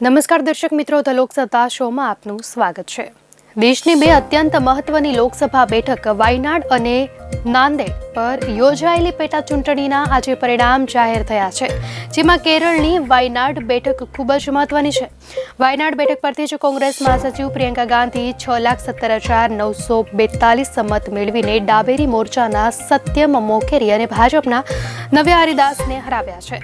નમસ્કાર દર્શક મિત્રો, ધ લોકસત્તા શોમાં આપનું સ્વાગત છે। દેશની બે અત્યંત મહત્વની લોકસભા બેઠક વાયનાડ અને નાંદેડ પર યોજાયેલી પેટા ચૂંટણીના આજે પરિણામ જાહેર થયા છે, જેમાં કેરળની વાયનાડ બેઠક ખૂબ જ મહત્વની છે। વાયનાડ બેઠક પરથી જ કોંગ્રેસ મહાસચિવ પ્રિયંકા ગાંધી 6,17,942 મત મેળવીને ડાબેરી મોરચાના સત્યમ મોકેરી અને ભાજપના નવ્યા હરિદાસને હરાવ્યા છે।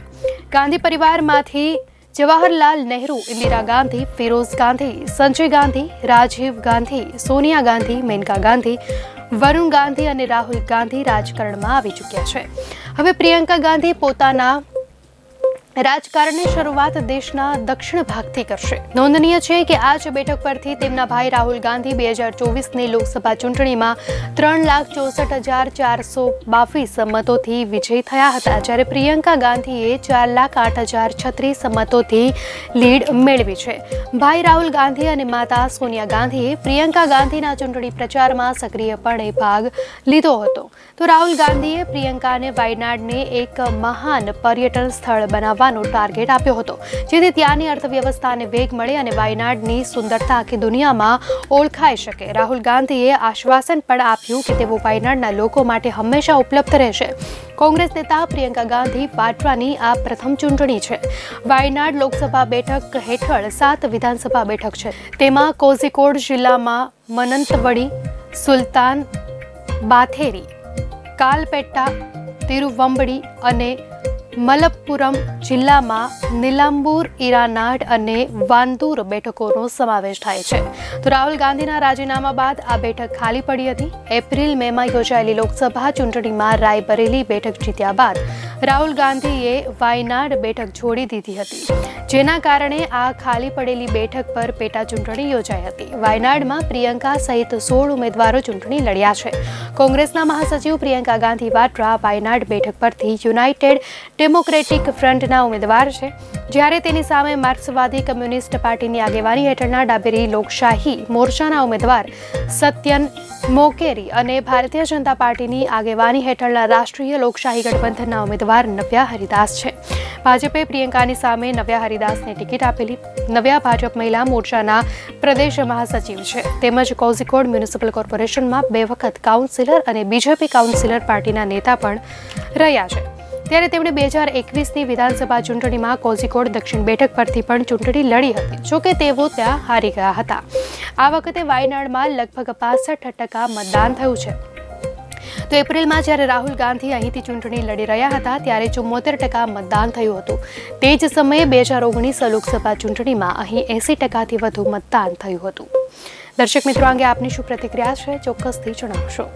ગાંધી પરિવારમાંથી જવાહરલાલ નહેરુ, ઇન્દિરા ગાંધી, ફિરોઝ ગાંધી, સંજય ગાંધી, રાજીવ ગાંધી, સોનિયા ગાંધી, મેનકા ગાંધી, વરુણ ગાંધી અને રાહુલ ગાંધી રાજકારણમાં આવી ચૂક્યા છે। હવે પ્રિયંકા ગાંધી પોતાના રાજકારણની શરૂઆત દેશના દક્ષિણ ભાગથી કરશે। નોંધનીય છે કે આ જ બેઠક પરથી તેમના ભાઈ રાહુલ ગાંધી 2024ની લોકસભા ચૂંટણીમાં 3,64,422 મતોથી વિજયી થયા હતા, જ્યારે પ્રિયંકા ગાંધીએ 4,08,036 મતોથી લીડ મેળવી છે। ભાઈ રાહુલ ગાંધી અને માતા સોનિયા ગાંધીએ પ્રિયંકા ગાંધીના ચૂંટણી પ્રચારમાં સક્રિયપણે ભાગ લીધો હતો, તો રાહુલ ગાંધીએ પ્રિયંકાને વાયનાડને એક મહાન પર્યટન સ્થળ બનાવવા ટાર્ગેટ આપ્યો હતો, જેથી ત્યાંની અર્થવ્યવસ્થાને વેગ મળે અને વાયનાડની સુંદરતા આખી દુનિયામાં ઓળખાઈ શકે। રાહુલ ગાંધીએ આશ્વાસન પણ આપ્યું કે તેઓ વાયનાડના લોકો માટે હંમેશા ઉપલબ્ધ રહેશે। કોંગ્રેસ નેતા પ્રિયંકા ગાંધી વાડ્રાની આ પ્રથમ ચૂંટણી છે। વાયનાડ લોકસભા બેઠક હેઠળ 7 વિધાનસભા બેઠક છે, તેમાં કોઝિકોડ જિલ્લામાં મનંતવડી, સુલતાન બાથેરી, કાલપેટ્ટા, તિરુવંબડી અને મલપ્પુરમ જિલ્લામાં નિલાંબુર, ઈરાનાડ અને વાંદુર બેઠકોનો સમાવેશ થાય છે। તો રાહુલ ગાંધીના રાજીનામા બાદ આ બેઠક ખાલી પડી હતી। એપ્રિલ-મેમાં યોજાયેલી લોકસભા ચૂંટણીમાં રાયબરેલી બેઠક જીત્યા બાદ રાહુલ ગાંધીએ વાયનાડ બેઠક છોડી દીધી હતી, જેના કારણે આ ખાલી પડેલી બેઠક પર પેટા ચૂંટણી યોજાઈ હતી। વાયનાડમાં પ્રિયંકા સહિત 16 ઉમેદવારો ચૂંટણી લડ્યા છે। કોંગ્રેસના મહાસચિવ પ્રિયંકા ગાંધી વાડ્રા વાયનાડ બેઠક પરથી યુનાઇટેડ ડેમોક્રેટિક ફ્રન્ટના ઉમેદવાર છે, જ્યારે તેની સામે માર્ક્સવાદી કમ્યુનિસ્ટ પાર્ટીની આગેવાની હેઠળના ડાબેરી લોકશાહી મોરચાના ઉમેદવાર સત્યન મોકેરી અને ભારતીય જનતા પાર્ટીની આગેવાની હેઠળના રાષ્ટ્રીય લોકશાહી ગઠબંધનના ઉમેદવાર નવ્યા હરિદાસ છે। ભાજપે પ્રિયંકાની સામે નવ્યા હરિદાસને ટિકિટ આપેલી। નવ્યા ભાજપ મહિલા મોરચાના પ્રદેશ મહાસચિવ છે, તેમજ કોઝિકોડ મ્યુનિસિપલ કોર્પોરેશનમાં 2 વખત કાઉન્સિલર અને બીજેપી કાઉન્સિલર પાર્ટીના નેતા પણ રહ્યા છે। ત્યારે તેમણે 2021ની વિધાનસભા ચૂંટણીમાં કોઝિકોડ દક્ષિણ બેઠક પરથી પણ ચૂંટણી લડી હતી, જોકે તેઓ ત્યાં હારી ગયા હતા। આ વખતે વાયનાડમાં લગભગ 65% મતદાન થયું છે। તો એપ્રિલમાં જ્યારે રાહુલ ગાંધી અહીંથી ચૂંટણી લડી રહ્યા હતા, ત્યારે 74% મતદાન થયું હતું। તે જ સમયે 2019 લોકસભા ચૂંટણીમાં અહીં 80%થી વધુ મતદાન થયું હતું। દર્શક મિત્રો, અંગે આપની શું પ્રતિક્રિયા છે, ચોક્કસથી જણાવશો।